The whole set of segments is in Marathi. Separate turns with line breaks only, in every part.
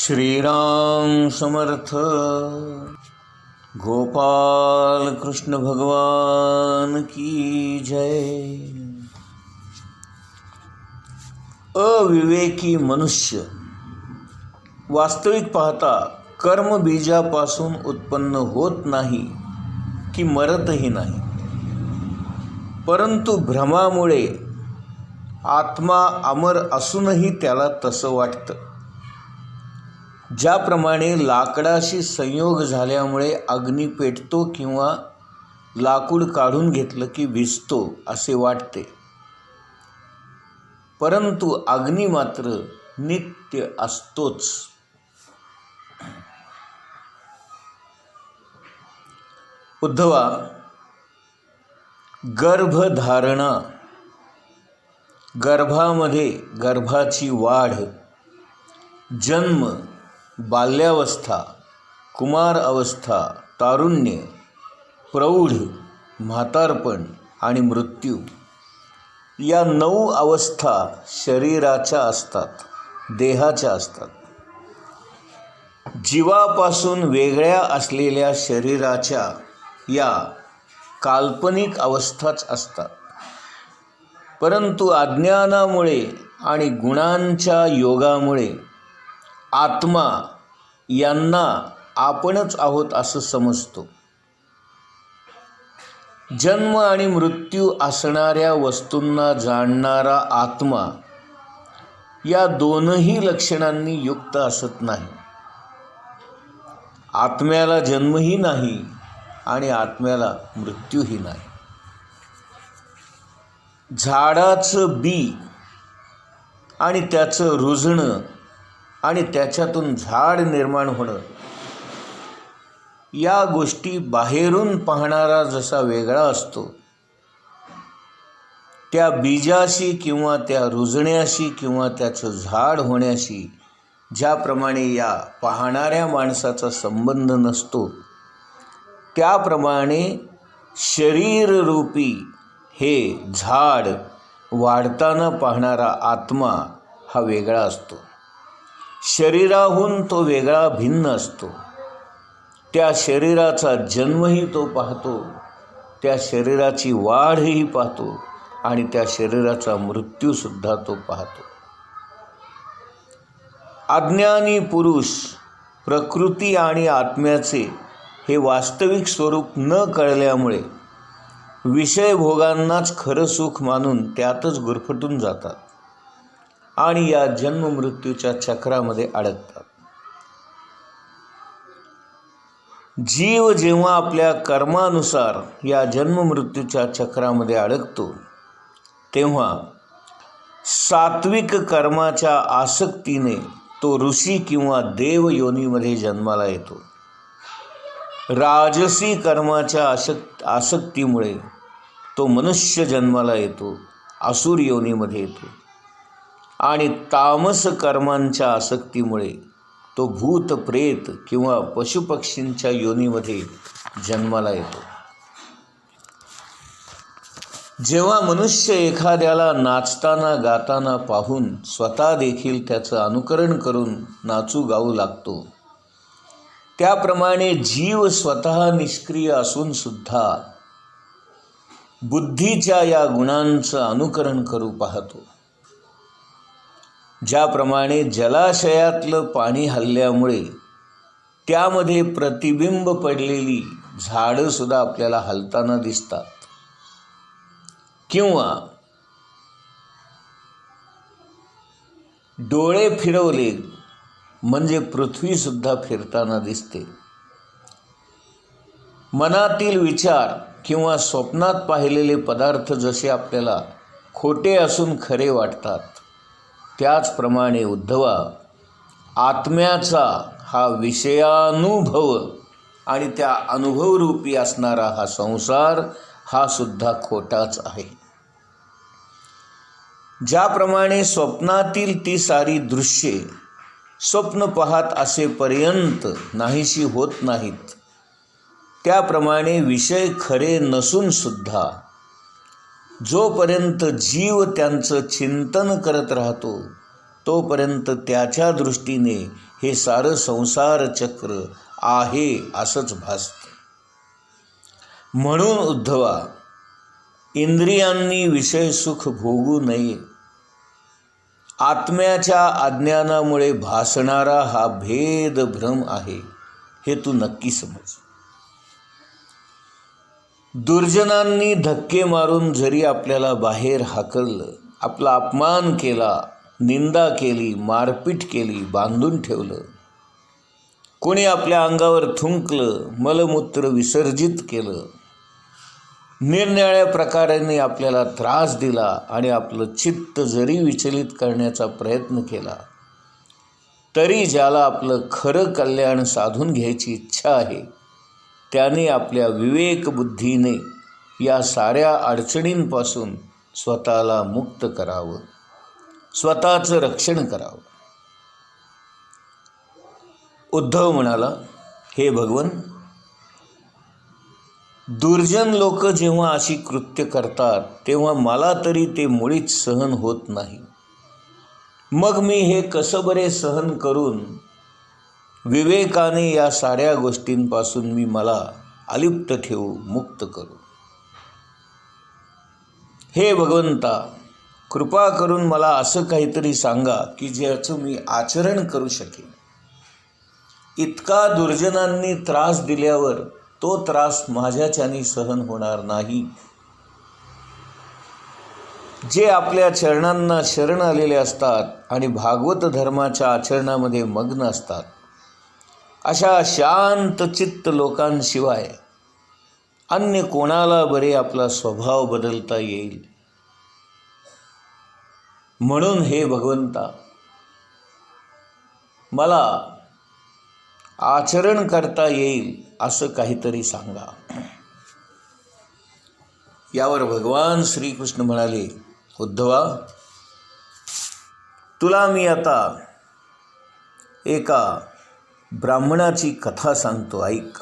श्रीराम समर्थ. गोपाल कृष्ण भगवान की जय. अविवेकी मनुष्य वास्तविक पाहता कर्म बीजापासून उत्पन्न होत नाही की मरतही नाही, परंतु भ्रमामुळे आत्मा अमर असूनही त्याला तसं वाटतं. ज्याप्रमाणे लाकडाशी संयोग झाल्यामुळे अग्नी पेटतो किंवा लाकूड काढून घेतलं की विझतो असे वाटते, परंतु अग्नी मात्र नित्य असतोच. उद्धवा, गर्भधारणा, गर्भामध्ये गर्भाची वाढ, जन्म, बाल्यावस्था, कुमार अवस्था, तारुण्य, प्रौढ, म्हातारपण आणि मृत्यू या 9 अवस्था शरीराच्या असतात, देहाच्या असतात. जीवापासून वेगळ्या असलेल्या शरीराच्या या काल्पनिक अवस्थाच असतात, परंतु अज्ञानामुळे आणि गुणांच्या योगामुळे आत्मा यांना आपणच आहोत असं समजतो. जन्म आणि मृत्यू असणाऱ्या वस्तूंना जाणणारा आत्मा या दोनही लक्षणांनी युक्त असत नाही. आत्म्याला जन्मही नाही आणि आत्म्याला मृत्यूही नाही. झाडाचं बी आणि त्याचं रुजणं आणि त्याच्यातून झाड निर्माण होणं या गोष्टी बाहेरून पाहणारा जसा वेगळा असतो, त्या बीजाशी किंवा त्या रुजण्याशी किंवा त्याचं झाड होण्याशी ज्याप्रमाणे या पाहणाऱ्या माणसाचा संबंध नसतो, त्याप्रमाणे शरीररूपी हे झाड वाढताना पाहणारा आत्मा हा वेगळा असतो. शरीराहून तो वेगळा भिन्न असतो. त्या शरीराचा जन्मही तो पाहतो, त्या शरीराची वाढही पाहतो आणि त्या शरीराचा मृत्यूसुद्धा तो पाहतो. अज्ञानी पुरुष प्रकृती आणि आत्म्याचे हे वास्तविक स्वरूप न कळल्यामुळे विषयभोगांनाच खरं सुख मानून त्यातच गुरफटून जातात आणि या जन्ममृत्यूच्या चक्रामध्ये अडकतात. जीव जेव्हा आपल्या कर्मानुसार या जन्ममृत्यूच्या चक्रामध्ये अडकतो, तेव्हा सात्विक कर्माच्या आसक्तीने तो ऋषी किंवा देव योनीमध्ये जन्माला येतो. राजसी कर्माच्या आसक्तीमुळे तो मनुष्य जन्माला येतो, असुर योनीमध्ये येतो. आणि तामस कर्मांच्या आसक्तीमुळे तो भूत, प्रेत किंवा पशुपक्षींच्या योनीमध्ये जन्माला येतो. जेव्हा मनुष्य एखाद्याला नाचताना गाताना पाहून स्वतः देखील त्याचं अनुकरण करून नाचू गाऊ लागतो, त्याप्रमाणे जीव स्वतः निष्क्रिय असून सुद्धा बुद्धीच्या या गुणांचं अनुकरण करू पाहतो. ज्याप्रमाणे जलाशयातलं पाणी हलल्यामुळे त्यामध्ये प्रतिबिंब पडलेली झाडंसुद्धा आपल्याला हलताना दिसतात, किंवा डोळे फिरवले म्हणजे पृथ्वीसुद्धा फिरताना दिसते. मनातील विचार किंवा स्वप्नात पाहिलेले पदार्थ जसे आपल्याला खोटे असून खरे वाटतात, त्याचप्रमाणे उद्धवा, आत्म्याचा हा विषयानुभव आणि त्या अनुभवरूपी असणारा हा संसार हा सुद्धा खोटाच आहे. ज्याप्रमाणे स्वप्नातील ती सारी दृश्ये स्वप्न पाहत असेपर्यंत नाहीशी होत नाहीत, त्याप्रमाणे विषय खरे नसून सुद्धा जोपर्यंत जीव त्यांचं चिंतन करत राहतो तोपर्यंत त्याच्या दृष्टीने हे सारं संसार चक्र आहे असंच भासतं. म्हणून उद्धवा, इंद्रियांनी विषय सुख भोगू नये. आत्म्याच्या अज्ञानामुळे भासणारा हा भेद भ्रम आहे हे तू नक्की समज. दुर्जनांनी धक्के मारून जरी आपल्याला बाहेर हाकललं, आपला अपमान केला, निंदा केली, मारपीट केली, बांधून ठेवलं, कोणी आपल्या अंगावर थुंकलं, मलमूत्र विसर्जित केलं, निरनिराळ्या प्रकाराने आपल्याला त्रास दिला आणि आपलं चित्त जरी विचलित करण्याचा प्रयत्न केला, तरी ज्याला आपलं खरं कल्याण साधून घ्यायची इच्छा आहे त्याने आपल्या विवेकबुद्धीने या साऱ्या अडचणींपासून स्वतःला मुक्त करावं, स्वतःचं रक्षण करावं. उद्धव म्हणाला, हे भगवन, दुर्जन लोक जेव्हा अशी कृत्य करतात तेव्हा मला तरी ते मुळीच सहन होत नाही. मग मी हे कसं बरे सहन करून विवेकाने या साऱ्या गोष्टींपासून मी मला अलिप्त ठेवू, मुक्त करू. हे भगवंता, कृपा करून मला असं काहीतरी सांगा की ज्याचं मी आचरण करू शकेन. इतका दुर्जनांनी त्रास दिल्यावर तो त्रास माझ्याच्याने सहन होणार नाही. जे आपल्या चरणांना शरण आलेले असतात आणि भागवत धर्माच्या आचरणामध्ये मग्न असतात, अशा शांत चित्त लोकांशिवाय अन्य कोणाला बरे आपला स्वभाव बदलता येईल. म्हणून हे भगवंता, मला आचरण करता येईल असं काहीतरी सांगा. यावर भगवान श्रीकृष्ण म्हणाले, उद्धवा, तुला मी आता एका ब्राह्मणाची कथा सांगतो, ऐक.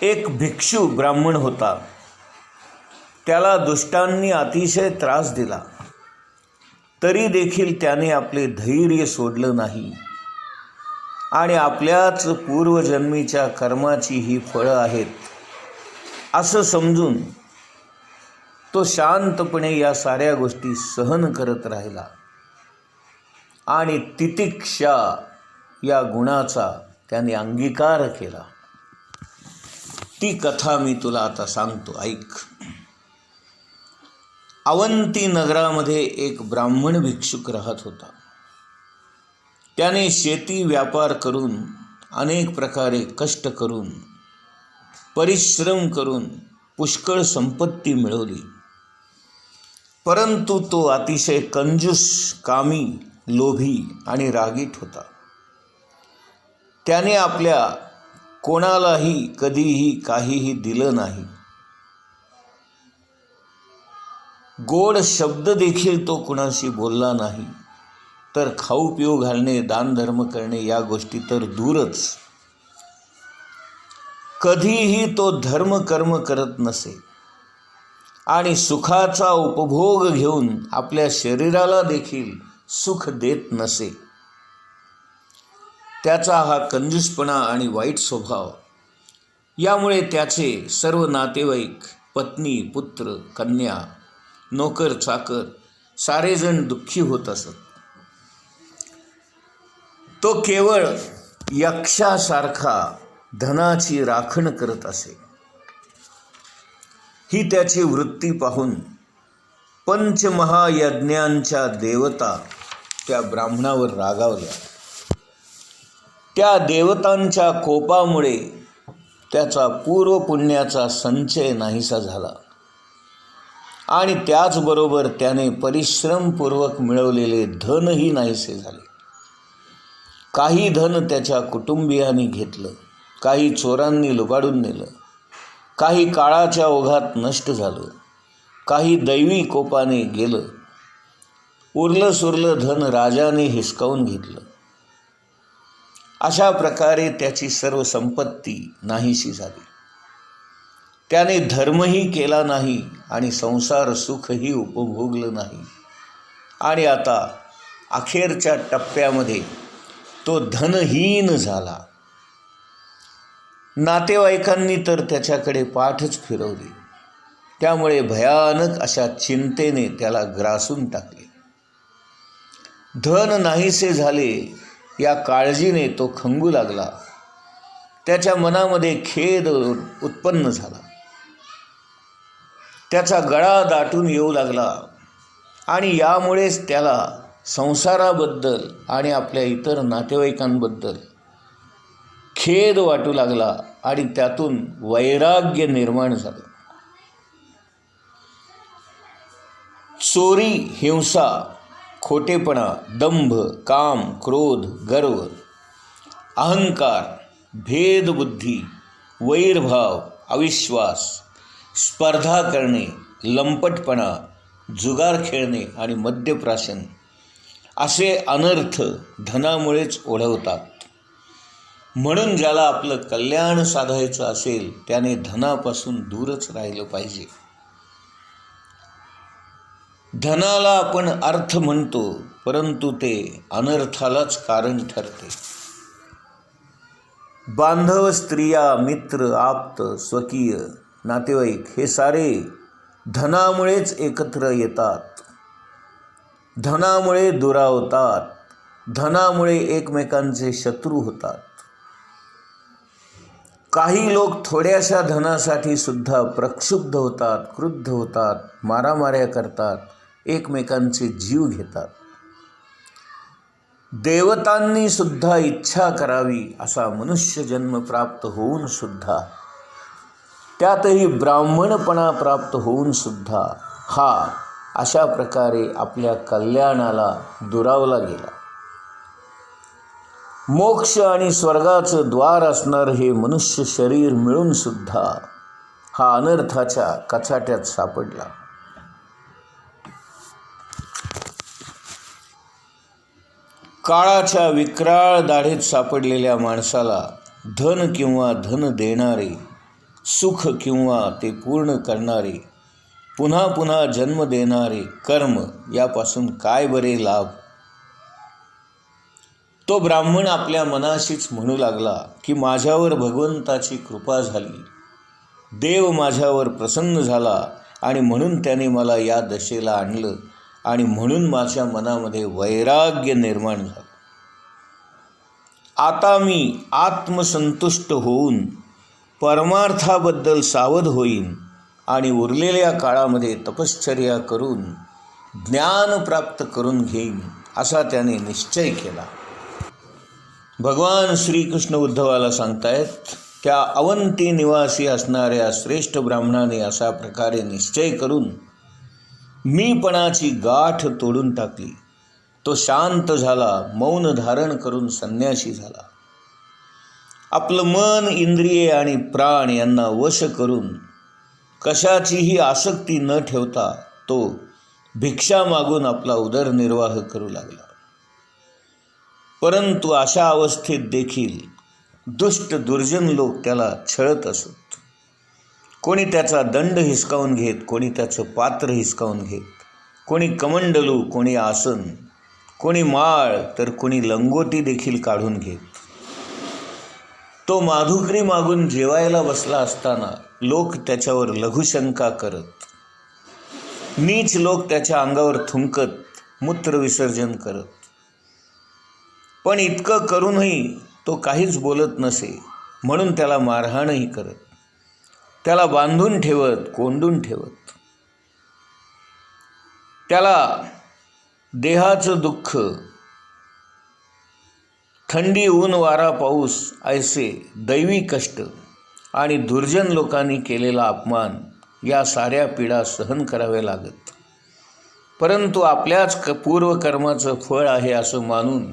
एक भिक्षू ब्राह्मण होता. त्याला दुष्टांनी अतिशय त्रास दिला, तरी देखील त्याने आपले धैर्य सोडलं नाही आणि आपल्याच पूर्वजन्मीच्या कर्माची ही फळं आहेत असं समजून तो शांतपणे या साऱ्या गोष्टी सहन करत राहिला आणि तितिक्षा या गुणाचा त्याने अंगीकार केला. ती कथा मी तुला आता सांगतो, ऐक. अवंती नगरामध्ये एक ब्राह्मण भिक्षुक राहत होता. त्याने शेती व्यापार करून, अनेक प्रकारे कष्ट करून, परिश्रम करून पुष्कळ संपत्ती मिळवली. परंतु तो अतिशय कंजूस, कामी, लोभी आणि रागीट होता. त्याने आपल्या कोणालाही कधीही काहीही दिलं नाही. गोड शब्द देखील तो कुणाशी बोलला नाही. तर खाऊ पिऊ घालणे, दानधर्म करणे या गोष्टी तर दूरच. कधीही तो धर्म कर्म करत नसे आणि सुखाचा उपभोग घेऊन आपल्या शरीराला देखील सुख देत नसे. त्याचा हा कंजूसपणा आणि वाईट स्वभाव यामुळे त्याचे सर्व नातेवाईक, पत्नी, पुत्र, कन्या, नोकर, चाकर सारेजण दुःखी होत असत. तो केवळ यक्षासारखा धनाची राखण करत असे. ही त्याची वृत्ती पाहून पंचमहायज्ञांच्या देवता त्या ब्राह्मणावर रागावल्या. त्या देवतांच्या कोपामुळे त्याचा पूर्वपुण्याचा संचय नाहीसा झाला आणि त्याचबरोबर त्याने परिश्रमपूर्वक मिळवलेले धनही नाहीसे झाले. काही धन त्याच्या कुटुंबियांनी घेतलं, काही चोरांनी लुबाडून नेलं, काही काळाच्या ओघात नष्ट झालं, काही दैवी कोपाने गेलं. उरलं सुरलं धन राजाने हिसकावून घेतलं. अशा प्रकारे त्याची सर्व संपत्ती नाहीशी झाली. त्याने धर्मही केला नाही आणि संसार सुखही उपभोगलं नाही. आणि आता अखेरच्या टप्प्यामध्ये तो धनहीन झाला. नातेवाईकांनी तर त्याच्याकडे पाठच फिरवली. त्यामुळे भयानक अशा चिंतेने त्याला ग्रासून टाकले. धन नाहीसे झाले या काळजीने तो खंगू लागला. त्याच्या मनामध्ये खेद उत्पन्न झाला. त्याचा गळा दाटून येऊ लागला आणि यामुळेच त्याला संसाराबद्दल आणि आपल्या इतर नातेवाईकांबद्दल खेद वाटू लागला आणि त्यातून वैराग्य निर्माण झालं. चोरी, हिंसा, खोटेपणा, दंभ, काम, क्रोध, गर्व, अहंकार, भेदबुद्धी, वैरभाव, अविश्वास, स्पर्धा करणे, लंपटपणा, जुगार खेळणे आणि मद्यप्राशन असे अनर्थ धनामुळेच ओढवतात. म्हणून ज्याला आपलं कल्याण साधायचं असेल त्याने धनापासून दूरच राहिलं पाहिजे. धनाला आपण अर्थ म्हणतो, परंतु ते अनर्थालाच कारण ठरते. बांधव, स्त्रिया, मित्र, आप्त, स्वकीय, नातेवाईक हे सारे धनामुळेच एकत्र येतात. धनामुळे दुरावतात. धनामुळे एकमेकांचे शत्रू होतात. काही लोक थोड्याशा धनासाठी सुद्धा प्रक्षुब्ध होतात, क्रुद्ध होतात, मारामाऱ्या करतात, एकमेकांचे जीव घेतात. देवतांनी सुद्धा इच्छा करावी असा मनुष्य जन्म प्राप्त होऊन सुद्धा, त्यातही ब्राह्मणपणा प्राप्त होऊन सुद्धा हा अशा प्रकारे आपल्या कल्याणाला दुरावला गेला. मोक्ष आणि स्वर्गाचं द्वार असणार हे मनुष्य शरीर मिळून सुद्धा हा अनर्थाच्या कचाट्यात सापडला. काळाच्या विक्राळ दाढेत सापडलेल्या माणसाला धन किंवा धन देणारे, सुख किंवा ते पूर्ण करणारे, पुन्हा पुन्हा जन्म देणारे कर्म यापासून काय बरे लाभ. तो ब्राह्मण आपल्या मनाशीच म्हणू लागला की माझ्यावर भगवंताची कृपा झाली, देव माझ्यावर प्रसन्न झाला आणि म्हणून त्याने मला या दशेला आणलं आणि म्हणून माझ्या मनामध्ये वैराग्य निर्माण झालं. आता मी आत्मसंतुष्ट होऊन परमार्थाबद्दल सावध होईन आणि उरलेल्या काळामध्ये तपश्चर्या करून ज्ञान प्राप्त करून घेईन असा त्याने निश्चय केला. भगवान श्रीकृष्ण उद्धवाला सांगतायत, त्या अवंती निवासी असणाऱ्या श्रेष्ठ ब्राह्मणाने अशा प्रकारे निश्चय करून मीपणाची गाठ तोडून टाकली. तो शांत झाला, मौन धारण करून संन्यासी झाला. आपलं मन, इंद्रिये आणि प्राण यांना वश करून कशाचीही आसक्ती न ठेवता तो भिक्षा मागून आपला उदरनिर्वाह करू लागला. परंतु अशा अवस्थेत देखील दुष्ट दुर्जन लोक त्याला छळत असत. कोणी त्याचा दंड हिसकावून घेत, कोणी त्याचं पात्र हिसकावून घेत, कोणी कमंडलू, कोणी आसन, कोणी माळ, तर कोणी लंगोटी देखील काढून घेत. तो माधुकरी मागून जेवायला बसला असताना लोक त्याच्यावर लघुशंका करत, नीच लोक त्याच्या अंगावर थुंकत, मूत्रविसर्जन करत. पण इतकं करूनही तो काहीच बोलत नसे, म्हणून त्याला मारहाणही करत, त्याला बांधून ठेवत, कोंडून ठेवत. त्याला देहाचं दुःख, थंडी, ऊन, वारा, पाऊस ऐसे दैवी कष्ट आणि दुर्जन लोकांनी केलेला अपमान या साऱ्या पीडा सहन कराव्या लागत. परंतु आपल्याच पूर्वकर्माचं फळ आहे असं मानून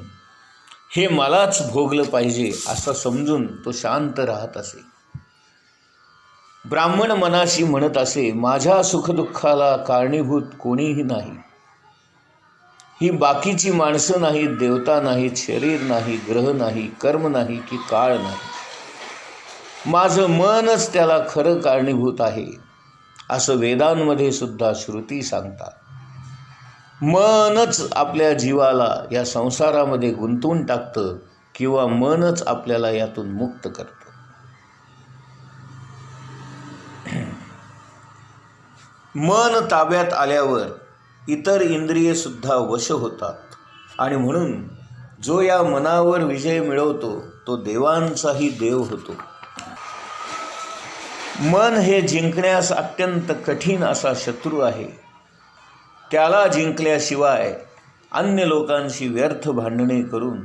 हे मलाच भोगलं पाहिजे असं समजून तो शांत राहत असे. ब्राह्मण मनाशी म्हणत असे, माझ्या सुखदुःखाला कारणीभूत कोणीही नाही. ही बाकीची माणसं नाहीत, देवता नाहीत, शरीर नाही, ग्रह नाही, कर्म नाही की काळ नाही. माझं मनच त्याला खरं कारणीभूत आहे, असं वेदांमध्ये सुद्धा श्रुती सांगतात. मनच आपल्या जीवाला या संसारामध्ये गुंतवून टाकतं किंवा मनच आपल्याला यातून मुक्त करतं. मन ताब्यात आल्यावर इतर इंद्रिये सुद्धा वश होतात आणि म्हणून जो या मनावर विजय मिळवतो तो देवांचाही देव होतो. मन हे जिंकण्यास अत्यंत कठीण असा शत्रू आहे. त्याला जिंकल्याशिवाय अन्य लोकांशी व्यर्थ भांडणे करून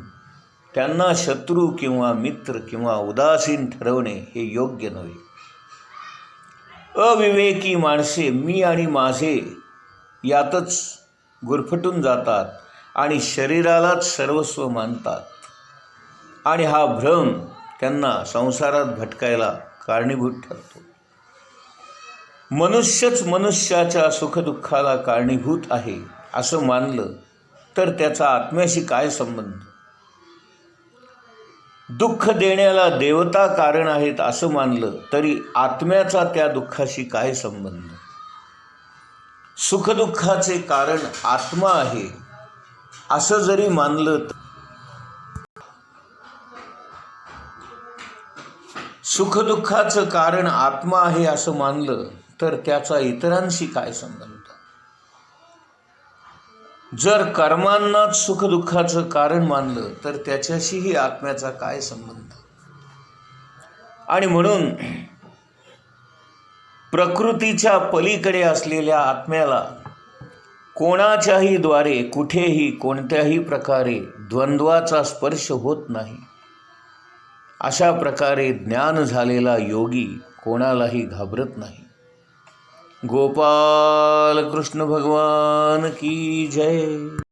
त्यांना शत्रू किंवा मित्र किंवा उदासीन ठरवणे हे योग्य नव्हे. अविवेकी माणसे मी आणि माझे यातच गुरफटून जातात आणि शरीरालाच सर्वस्व मानतात आणि हा भ्रम त्यांना संसारात भटकायला कारणीभूत ठरतो. मनुष्यच मनुष्याच्या सुखदुःखाला कारणीभूत आहे असं मानलं तर त्याचा आत्म्याशी काय संबंध? दुःख देण्याला देवता कारण आहेत असं मानलं तरी आत्म्याचा त्या दुःखाशी काय संबंध? सुखदुःखाचे कारण आत्मा आहे असं जरी मानलं, सुखदुःखाचं कारण आत्मा आहे असं मानलं तर त्याचा इतरांशी काय संबंध? जर कर्मांनाच सुखदुःखाचं कारण मानलं तर त्याच्याशीही आत्म्याचा काय संबंध? आणि म्हणून प्रकृतीच्या पलीकडे असलेल्या आत्म्याला कोणाच्याही द्वारे कुठेही कोणत्याही प्रकारे द्वंद्वाचा स्पर्श होत नाही. अशा प्रकारे ज्ञान झालेला योगी कोणालाही घाबरत नाही. गोपाल कृष्ण भगवान की जय.